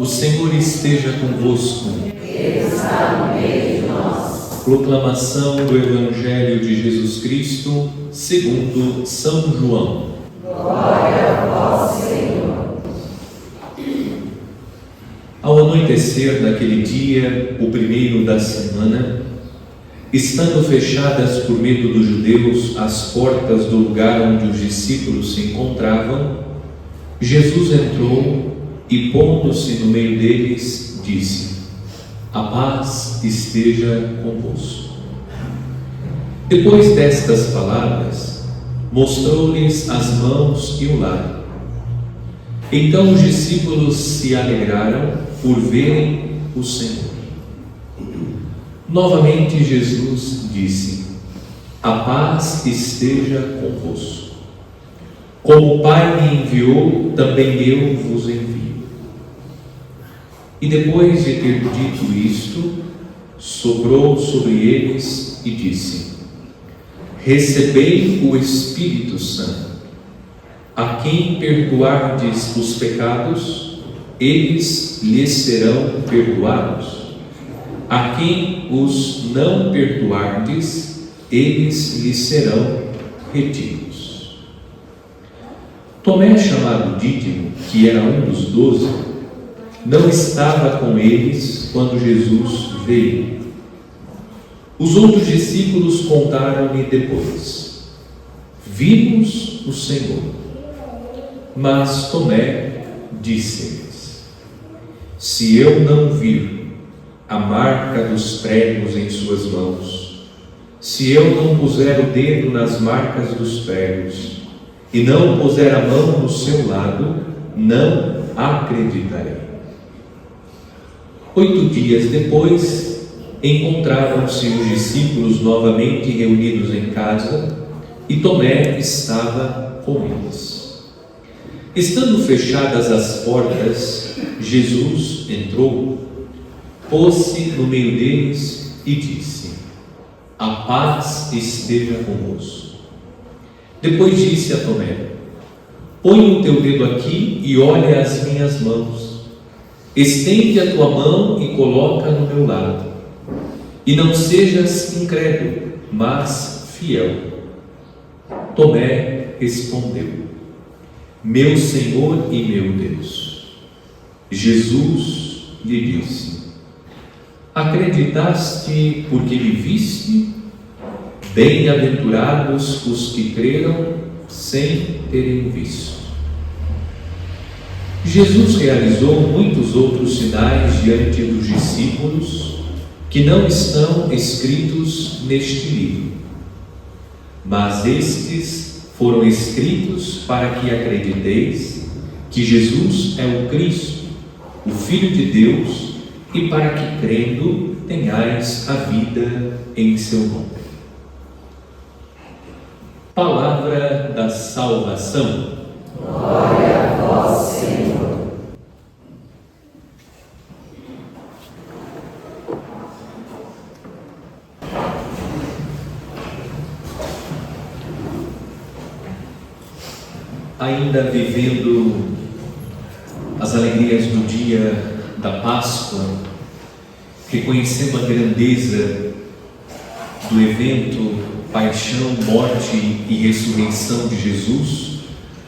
O Senhor esteja convosco. Ele está no meio de nós. Proclamação do Evangelho de Jesus Cristo, segundo São João. Glória a vós, Senhor. Ao anoitecer daquele dia, o primeiro da semana, estando fechadas por medo dos judeus as portas do lugar onde os discípulos se encontravam, Jesus entrou e, pondo-se no meio deles, disse: A paz esteja convosco. Depois destas palavras, mostrou-lhes as mãos e o lado. Então os discípulos se alegraram por verem o Senhor. Novamente Jesus disse: A paz esteja convosco. Como o Pai me enviou, também eu vos envio. E depois de ter dito isto, soprou sobre eles e disse: Recebei o Espírito Santo. A quem perdoardes os pecados, eles lhes serão perdoados. A quem os não perdoardes, eles lhes serão retidos. Tomé, chamado Dídimo, que era um dos 12, não estava com eles quando Jesus veio. Os outros discípulos contaram-lhe depois: Vimos o Senhor. Mas Tomé disse-lhes: Se eu não vir a marca dos pregos em suas mãos, se eu não puser o dedo nas marcas dos pregos, e não puser a mão no seu lado, não acreditarei. 8 dias depois, encontraram-se os discípulos novamente reunidos em casa, e Tomé estava com eles. Estando fechadas as portas, Jesus entrou, pôs-se no meio deles e disse: A paz esteja convosco. Depois disse a Tomé: Põe o teu dedo aqui e olha as minhas mãos. Estende a tua mão e coloca no meu lado. E não sejas incrédulo, mas fiel. Tomé respondeu: Meu Senhor e meu Deus. Jesus lhe disse: Acreditaste porque me viste? Bem-aventurados os que creram sem terem visto. Jesus realizou muitos outros sinais diante dos discípulos que não estão escritos neste livro, mas estes foram escritos para que acrediteis que Jesus é o Cristo, o Filho de Deus, e para que, crendo, tenhais a vida em seu nome. Palavra da salvação. Glória a vós, Senhor. Ainda vivendo as alegrias do dia da Páscoa, reconhecendo a grandeza do evento Paixão, Morte e Ressurreição de Jesus,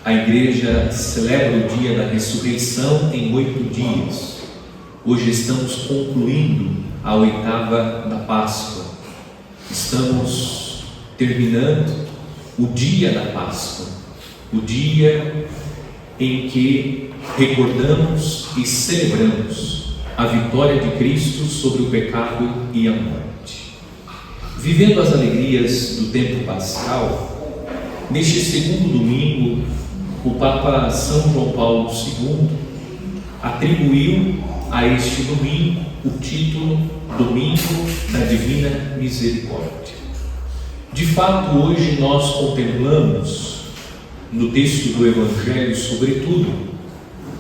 a Igreja celebra o dia da ressurreição em 8 dias. Hoje estamos concluindo a 8ª da Páscoa. Estamos terminando o dia da Páscoa, o dia em que recordamos e celebramos a vitória de Cristo sobre o pecado e a morte. Vivendo as alegrias do tempo pascal, neste segundo domingo, o Papa São João Paulo II atribuiu a este domingo o título Domingo da Divina Misericórdia. De fato, hoje nós contemplamos no texto do Evangelho, sobretudo,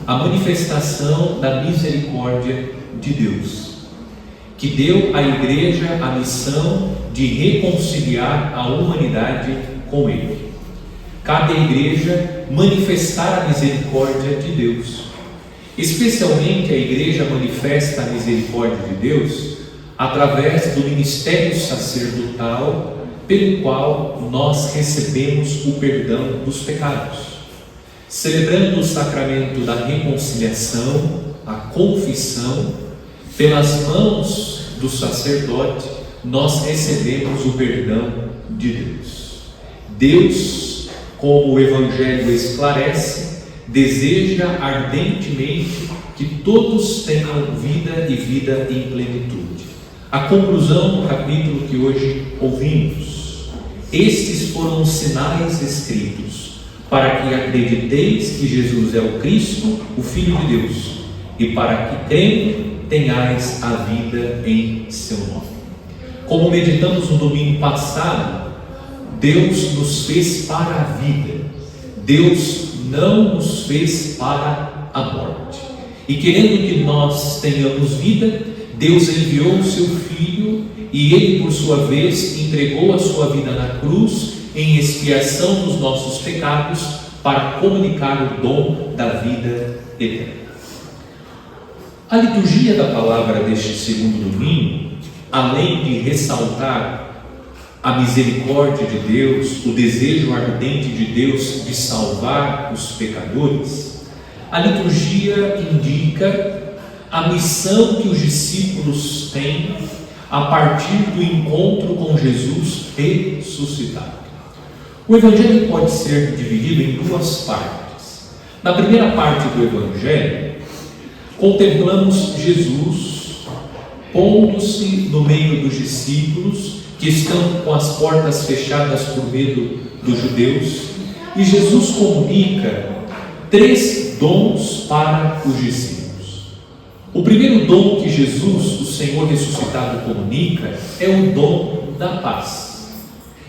a manifestação da misericórdia de Deus, que deu à Igreja a missão de reconciliar a humanidade com Ele. Cabe à Igreja manifestar a misericórdia de Deus. Especialmente a igreja manifesta a misericórdia de Deus através do ministério sacerdotal pelo qual nós recebemos o perdão dos pecados. Celebrando o sacramento da reconciliação, a confissão, pelas mãos do sacerdote, nós recebemos o perdão de Deus. Deus, como o Evangelho esclarece, deseja ardentemente que todos tenham vida e vida em plenitude. A conclusão do capítulo que hoje ouvimos: estes foram os sinais escritos, para que acrediteis que Jesus é o Cristo, o Filho de Deus, e para que crendo tenhais a vida em seu nome. Como meditamos no domingo passado, Deus nos fez para a vida, Deus não nos fez para a morte. E querendo que nós tenhamos vida, Deus enviou o seu Filho e Ele, por sua vez, entregou a sua vida na cruz em expiação dos nossos pecados para comunicar o dom da vida eterna. A liturgia da palavra deste segundo domingo, além de ressaltar a misericórdia de Deus, o desejo ardente de Deus de salvar os pecadores, a liturgia indica a missão que os discípulos têm a partir do encontro com Jesus ressuscitado. O Evangelho pode ser dividido em duas partes. Na primeira parte do Evangelho, contemplamos Jesus pondo-se no meio dos discípulos que estão com as portas fechadas por medo dos judeus, e Jesus comunica 3 dons para os discípulos. O primeiro dom que Jesus, o Senhor ressuscitado, comunica é o dom da paz.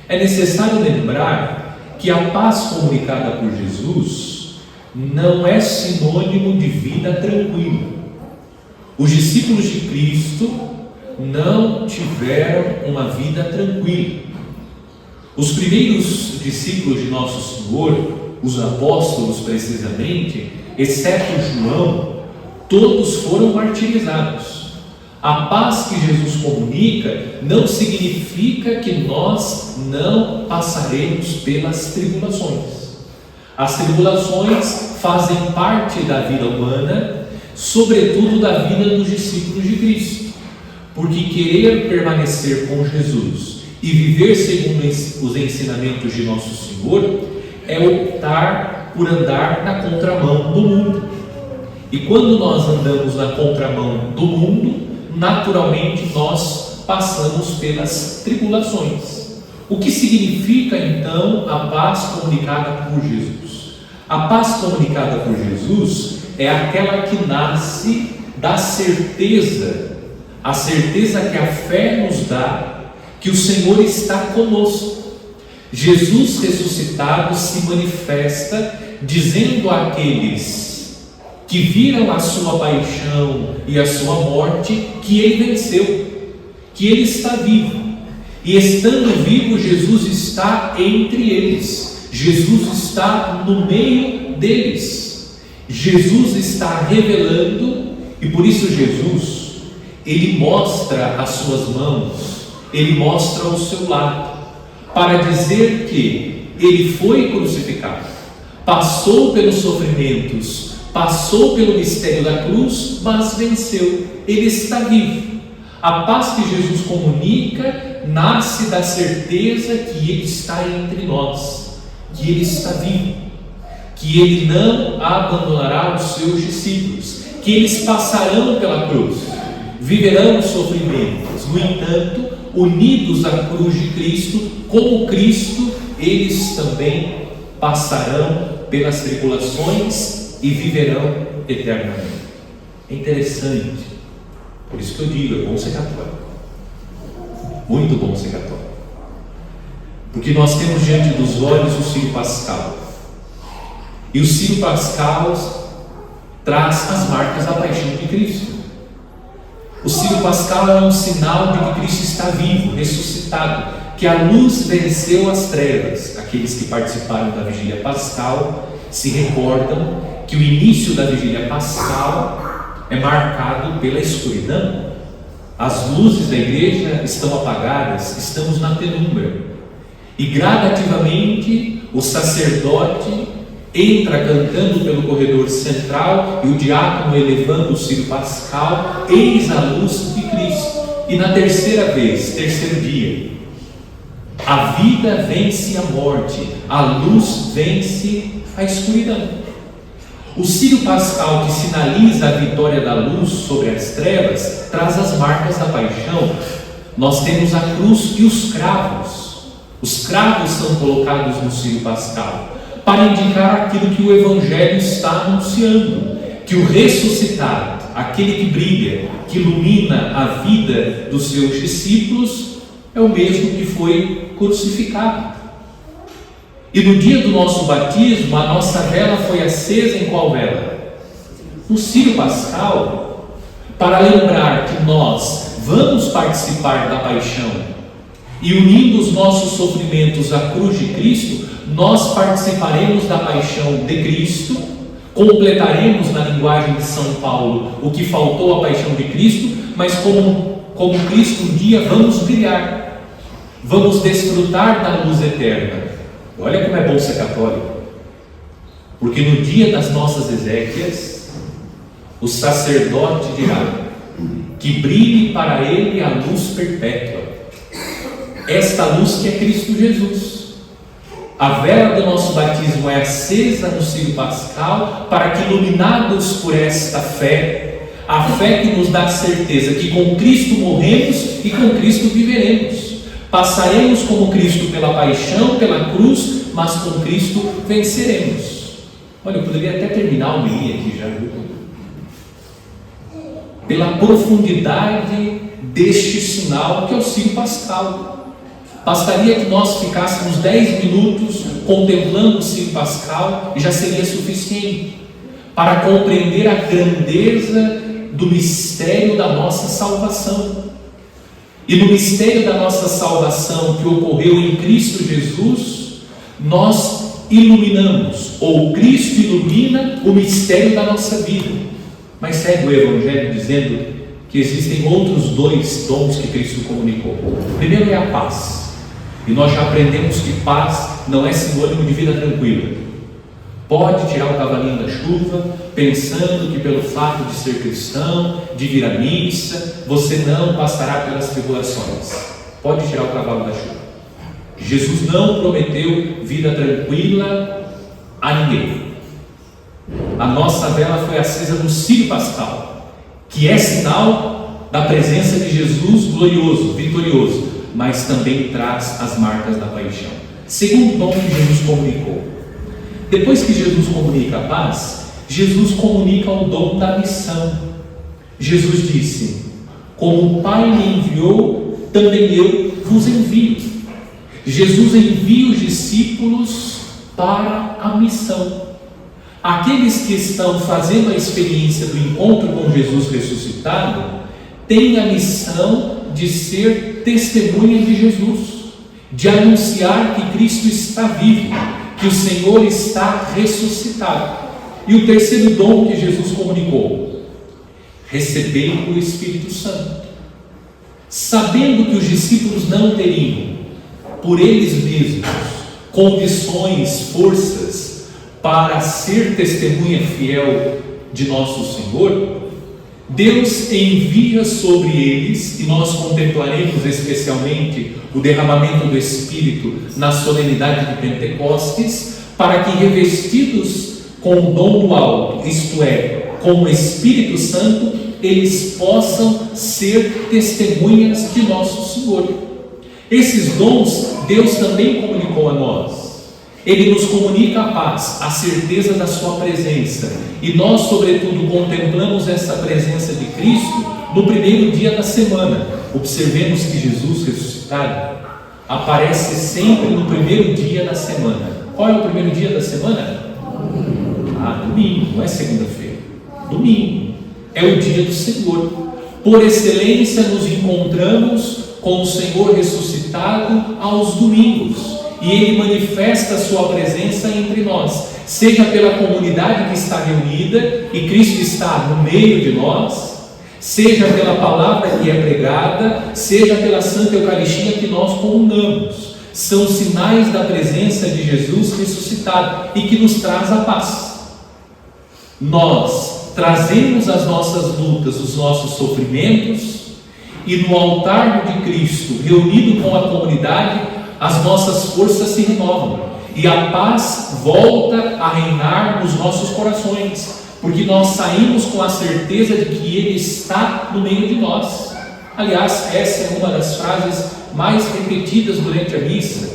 É necessário lembrar que a paz comunicada por Jesus não é sinônimo de vida tranquila. Os discípulos de Cristo não tiveram uma vida tranquila. Os primeiros discípulos de Nosso Senhor, os apóstolos precisamente, exceto João, todos foram martirizados. A paz que Jesus comunica não significa que nós não passaremos pelas tribulações. As tribulações fazem parte da vida humana, sobretudo da vida dos discípulos de Cristo, porque querer permanecer com Jesus e viver segundo os ensinamentos de Nosso Senhor é optar por andar na contramão do mundo. E quando nós andamos na contramão do mundo, naturalmente nós passamos pelas tribulações. O que significa então a paz comunicada por Jesus? A paz comunicada por Jesus é aquela que nasce da certeza, a certeza que a fé nos dá, que o Senhor está conosco. Jesus ressuscitado se manifesta dizendo àqueles que viram a sua paixão e a sua morte que ele venceu, que ele está vivo. E estando vivo, Jesus está entre eles, Jesus está no meio deles, Jesus está revelando, e por isso Jesus, ele mostra as suas mãos, ele mostra o seu lado, para dizer que ele foi crucificado, passou pelos sofrimentos, passou pelo mistério da cruz, mas venceu, ele está vivo. A paz que Jesus comunica nasce da certeza que ele está entre nós, que ele está vivo, que ele não abandonará os seus discípulos, que eles passarão pela cruz, viverão os sofrimentos, no entanto, unidos à cruz de Cristo, como Cristo, eles também passarão pelas tribulações e viverão eternamente. É interessante, por isso que eu digo, é bom ser católico, muito bom ser católico, porque nós temos diante dos olhos o Círio Pascal, e o Círio Pascal traz as marcas da paixão de Cristo. O Círio Pascal é um sinal de que Cristo está vivo, ressuscitado, que a luz venceu as trevas. Aqueles que participaram da vigília pascal se recordam que o início da vigília pascal é marcado pela escuridão. As luzes da igreja estão apagadas, estamos na penumbra. E gradativamente o sacerdote entra cantando pelo corredor central e o diácono elevando o círio pascal, eis a luz de Cristo. E na terceira vez, terceiro dia, a vida vence a morte, a luz vence a escuridão. O círio pascal, que sinaliza a vitória da luz sobre as trevas, traz as marcas da paixão. Nós temos a cruz e os cravos. Os cravos são colocados no círio pascal para indicar aquilo que o Evangelho está anunciando, que o ressuscitado, aquele que brilha, que ilumina a vida dos seus discípulos, é o mesmo que foi crucificado. E no dia do nosso batismo, a nossa vela foi acesa em qual vela? No círio pascal, para lembrar que nós vamos participar da paixão e, unindo os nossos sofrimentos à cruz de Cristo, nós participaremos da paixão de Cristo, completaremos, na linguagem de São Paulo, o que faltou à paixão de Cristo, mas como Cristo um dia vamos brilhar, vamos desfrutar da luz eterna. Olha como é bom ser católico, porque no dia das nossas exéquias, o sacerdote dirá que brilhe para ele a luz perpétua, esta luz que é Cristo Jesus. A vela do nosso batismo é acesa no círio pascal para que, iluminados por esta fé, a fé que nos dá certeza que com Cristo morremos e com Cristo viveremos. Passaremos como Cristo pela paixão, pela cruz, mas com Cristo venceremos. Olha, eu poderia até terminar a homilia aqui já, viu? Pela profundidade deste sinal que é o círio pascal. Bastaria que nós ficássemos 10 minutos contemplando o círio pascal e já seria suficiente para compreender a grandeza do mistério da nossa salvação. E no mistério da nossa salvação que ocorreu em Cristo Jesus, nós iluminamos, ou Cristo ilumina o mistério da nossa vida. Mas segue o Evangelho dizendo que existem outros 2 dons que Cristo comunicou. O primeiro é a paz. E nós já aprendemos que paz não é sinônimo de vida tranquila. Pode tirar o cavalinho da chuva, pensando que pelo fato de ser cristão, de vir à missa, você não passará pelas tribulações. Pode tirar o cavalo da chuva. Jesus não prometeu vida tranquila a ninguém. A nossa vela foi acesa no círio pascal, que é sinal da presença de Jesus glorioso, vitorioso, mas também traz as marcas da paixão. Segundo dom que Jesus comunicou. Depois que Jesus comunica a paz, Jesus comunica o dom da missão. Jesus disse: como o Pai me enviou, também eu vos envio. Jesus envia os discípulos para a missão. Aqueles que estão fazendo a experiência do encontro com Jesus ressuscitado têm a missão de ser testemunha de Jesus, de anunciar que Cristo está vivo, que o Senhor está ressuscitado. E o terceiro dom que Jesus comunicou: recebei o Espírito Santo. Sabendo que os discípulos não teriam, por eles mesmos, condições, forças para ser testemunha fiel de nosso Senhor, Deus envia sobre eles, e nós contemplaremos especialmente o derramamento do Espírito na solenidade de Pentecostes, para que, revestidos com o dom do alto, isto é, com o Espírito Santo, eles possam ser testemunhas de nosso Senhor. Esses dons Deus também comunicou a nós. Ele nos comunica a paz, a certeza da sua presença, e nós, sobretudo, contemplamos essa presença de Cristo no primeiro dia da semana. Observemos que Jesus ressuscitado aparece sempre no primeiro dia da semana. Qual é o primeiro dia da semana? Domingo, não é segunda-feira. Domingo é o dia do Senhor. Por excelência, nos encontramos com o Senhor ressuscitado aos domingos, e Ele manifesta a sua presença entre nós. seja pela comunidade que está reunida e Cristo está no meio de nós, seja pela palavra que é pregada, seja pela Santa Eucaristia que nós comungamos. São sinais da presença de Jesus ressuscitado e que nos traz a paz. Nós trazemos as nossas lutas, os nossos sofrimentos, e no altar de Cristo, reunido com a comunidade, as nossas forças se renovam e a paz volta a reinar nos nossos corações, porque nós saímos com a certeza de que Ele está no meio de nós. Aliás, essa é uma das frases mais repetidas durante a missa: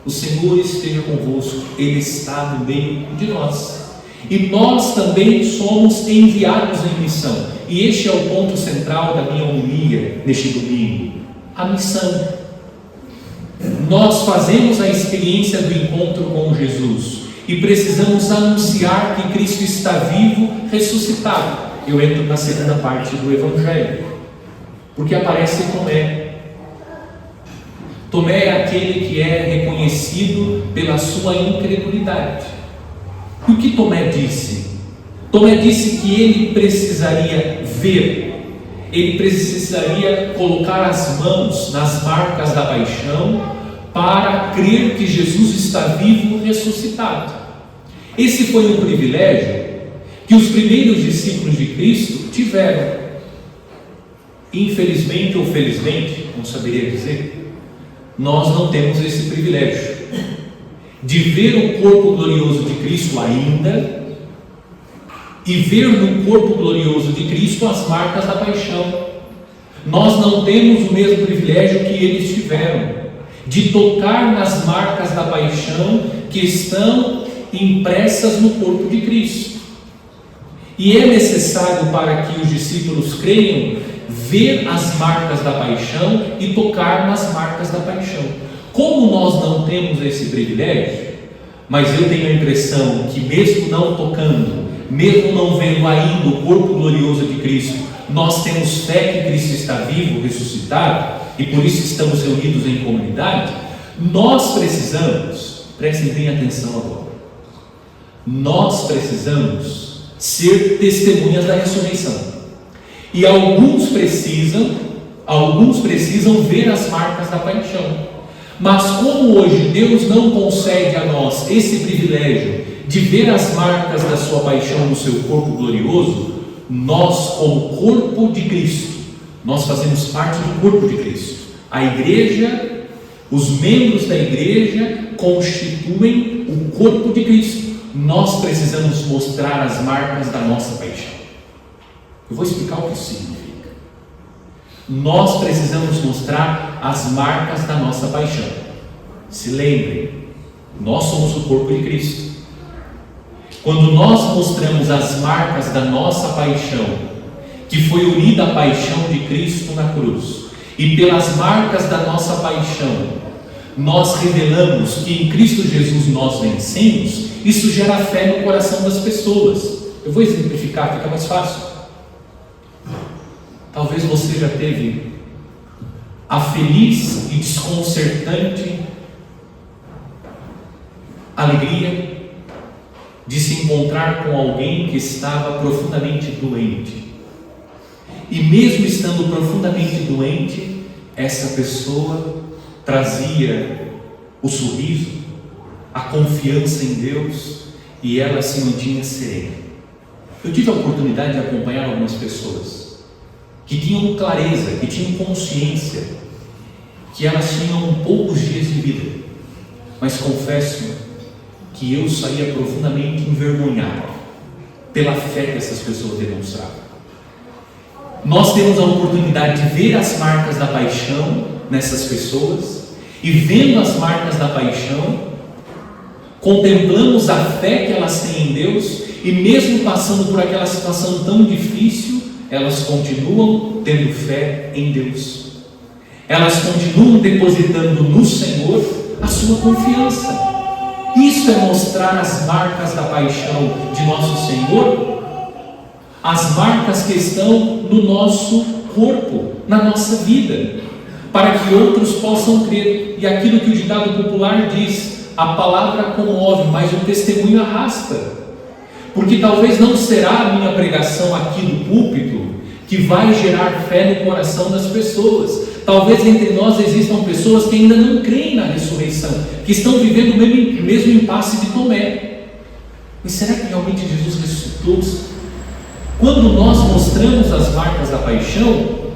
o Senhor esteja convosco, Ele está no meio de nós. E nós também somos enviados em missão, e este é o ponto central da minha homilia neste domingo: a missão. Nós fazemos a experiência do encontro com Jesus e precisamos anunciar que Cristo está vivo, ressuscitado. Eu entro na segunda parte do Evangelho, porque aparece Tomé. Tomé é aquele que é reconhecido pela sua incredulidade. E o que Tomé disse? Tomé disse que ele precisaria ver, ele precisaria colocar as mãos nas marcas da paixão para crer que Jesus está vivo, ressuscitado. Esse foi um privilégio que os primeiros discípulos de Cristo tiveram. Infelizmente ou felizmente, não saberia dizer, nós não temos esse privilégio de ver o corpo glorioso de Cristo ainda e ver no corpo glorioso de Cristo as marcas da paixão. Nós não temos o mesmo privilégio que eles tiveram, de tocar nas marcas da paixão que estão impressas no corpo de Cristo. E é necessário, para que os discípulos creiam, ver as marcas da paixão e tocar nas marcas da paixão. Como nós não temos esse privilégio, mas eu tenho a impressão que mesmo não tocando, mesmo não vendo ainda o corpo glorioso de Cristo, nós temos fé que Cristo está vivo, ressuscitado, e por isso estamos reunidos em comunidade. Nós precisamos, prestem bem atenção agora, nós precisamos ser testemunhas da ressurreição. E alguns precisam ver as marcas da paixão. Mas como hoje Deus não concede a nós esse privilégio de ver as marcas da sua paixão no seu corpo glorioso, nós, como corpo de Cristo, nós fazemos parte do corpo de Cristo. A igreja, os membros da igreja constituem o corpo de Cristo. Nós precisamos mostrar as marcas da nossa paixão. Eu vou explicar o que isso significa. Nós precisamos mostrar as marcas da nossa paixão. Se lembrem, nós somos o corpo de Cristo. Quando nós mostramos as marcas da nossa paixão, que foi unida à paixão de Cristo na cruz, e pelas marcas da nossa paixão, nós revelamos que em Cristo Jesus nós vencemos, isso gera fé no coração das pessoas. Eu vou exemplificar, fica mais fácil. Talvez você já teve a feliz e desconcertante alegria de se encontrar com alguém que estava profundamente doente. E mesmo estando profundamente doente, essa pessoa trazia o sorriso, a confiança em Deus, e ela se mantinha serena. Eu tive a oportunidade de acompanhar algumas pessoas que tinham clareza, que tinham consciência que elas tinham poucos dias de vida, mas confesso que eu saía profundamente envergonhado pela fé que essas pessoas demonstravam. Nós temos a oportunidade de ver as marcas da paixão nessas pessoas, e vendo as marcas da paixão, contemplamos a fé que elas têm em Deus, e mesmo passando por aquela situação tão difícil, elas continuam tendo fé em Deus. Elas continuam depositando no Senhor a sua confiança. Isso é mostrar as marcas da paixão de nosso Senhor, as marcas que estão no nosso corpo, na nossa vida, para que outros possam crer. E aquilo que o ditado popular diz: a palavra comove, mas o testemunho arrasta. Porque talvez não será a minha pregação aqui no púlpito que vai gerar fé no coração das pessoas. Talvez entre nós existam pessoas que ainda não creem na ressurreição, que estão vivendo o mesmo impasse de Tomé. Mas será que realmente Jesus ressuscitou? Quando nós mostramos as marcas da paixão,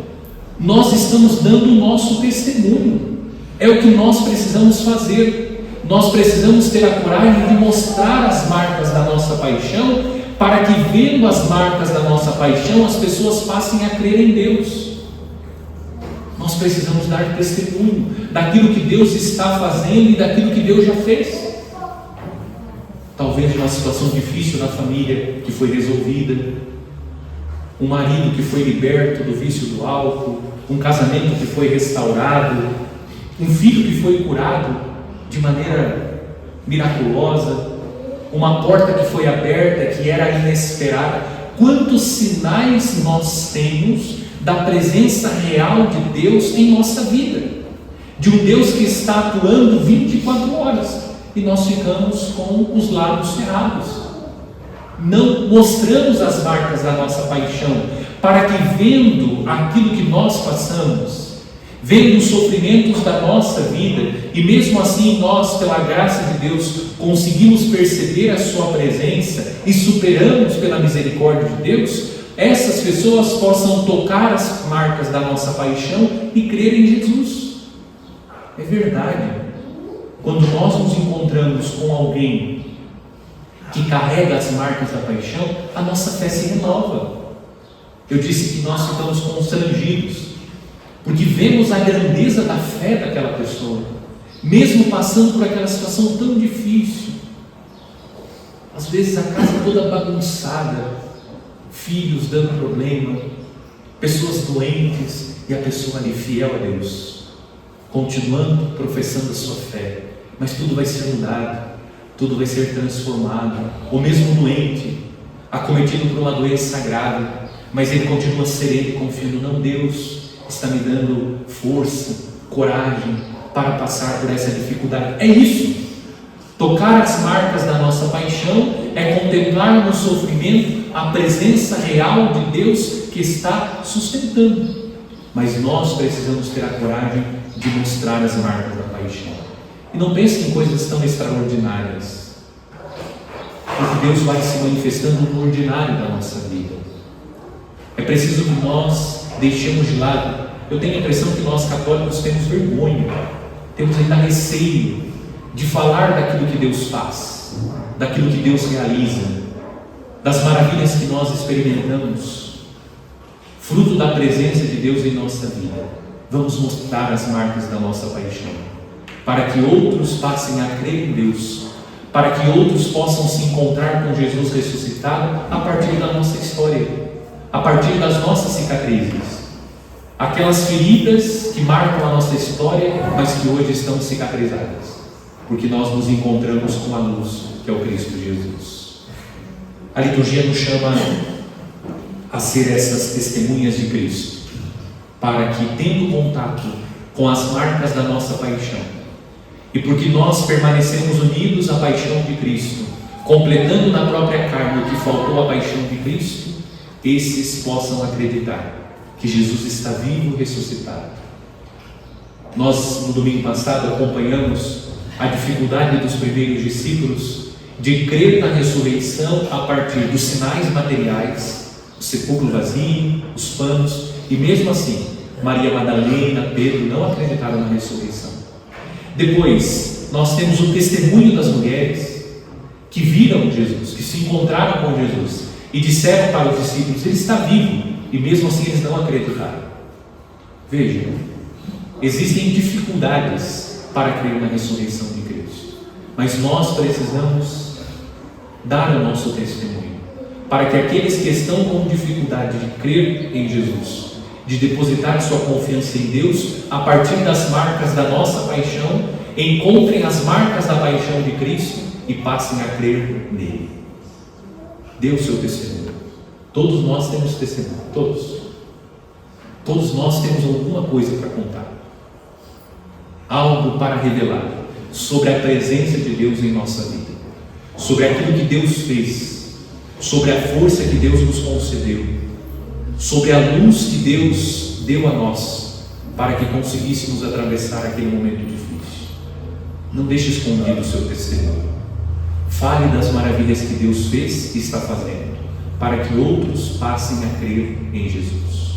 nós estamos dando o nosso testemunho. É o que nós precisamos fazer. Nós precisamos ter a coragem de mostrar as marcas da nossa paixão, para que, vendo as marcas da nossa paixão, as pessoas passem a crer em Deus. Nós precisamos dar testemunho daquilo que Deus está fazendo e daquilo que Deus já fez. Talvez uma situação difícil na família que foi resolvida, um marido que foi liberto do vício do álcool, um casamento que foi restaurado, um filho que foi curado de maneira miraculosa, uma porta que foi aberta que era inesperada. Quantos sinais nós temos da presença real de Deus em nossa vida, de um Deus que está atuando 24 horas e nós ficamos com os lábios cerrados, não mostramos as marcas da nossa paixão, para que, vendo aquilo que nós passamos, vendo os sofrimentos da nossa vida, e mesmo assim nós, pela graça de Deus, conseguimos perceber a sua presença e superamos pela misericórdia de Deus, essas pessoas possam tocar as marcas da nossa paixão e crer em Jesus. É verdade. Quando nós nos encontramos com alguém que carrega as marcas da paixão, a nossa fé se renova. Eu disse que nós ficamos constrangidos, porque vemos a grandeza da fé daquela pessoa, mesmo passando por aquela situação tão difícil. Às vezes a casa toda bagunçada, filhos dando problema, pessoas doentes, e a pessoa ali fiel a Deus, continuando professando a sua fé. Mas tudo vai ser mudado, tudo vai ser transformado. O mesmo doente, acometido por uma doença grave, mas ele continua sereno e confiando: não, Deus está me dando força, coragem para passar por essa dificuldade. É isso. Tocar as marcas da nossa paixão é contemplar no sofrimento a presença real de Deus que está sustentando. Mas nós precisamos ter a coragem de mostrar as marcas da paixão. E não pense em coisas tão extraordinárias, porque Deus vai se manifestando no ordinário da nossa vida. É preciso que nós deixemos de lado. Eu tenho a impressão que nós católicos temos vergonha, temos ainda receio de falar daquilo que Deus faz, daquilo que Deus realiza, das maravilhas que nós experimentamos, fruto da presença de Deus em nossa vida. Vamos mostrar as marcas da nossa paixão, para que outros passem a crer em Deus, para que outros possam se encontrar com Jesus ressuscitado a partir da nossa história, a partir das nossas cicatrizes, aquelas feridas que marcam a nossa história, mas que hoje estão cicatrizadas, porque nós nos encontramos com a luz, que é o Cristo Jesus. A liturgia nos chama a ser essas testemunhas de Cristo, para que, tendo contato com as marcas da nossa paixão, e porque nós permanecemos unidos à paixão de Cristo, completando na própria carne o que faltou à paixão de Cristo, esses possam acreditar que Jesus está vivo e ressuscitado. Nós, no domingo passado, acompanhamos a dificuldade dos primeiros discípulos de crer na ressurreição a partir dos sinais materiais, o sepulcro vazio, os panos, e mesmo assim, Maria Madalena, Pedro não acreditaram na ressurreição. Depois, nós temos o testemunho das mulheres que viram Jesus, que se encontraram com Jesus e disseram para os discípulos: ele está vivo, e mesmo assim eles não acreditaram. Vejam, existem dificuldades para crer na ressurreição de Cristo, mas nós precisamos dar o nosso testemunho, para que aqueles que estão com dificuldade de crer em Jesus, de depositar sua confiança em Deus, a partir das marcas da nossa paixão, encontrem as marcas da paixão de Cristo e passem a crer nele. Dê o seu testemunho. Todos nós temos testemunho, todos nós temos alguma coisa para contar, algo para revelar. sobre a presença de Deus em nossa vida, sobre aquilo que Deus fez, sobre a força que Deus nos concedeu, sobre a luz que Deus deu a nós, para que conseguíssemos atravessar aquele momento difícil. Não deixe escondido o seu testemunho. Fale das maravilhas que Deus fez e está fazendo, para que outros passem a crer em Jesus.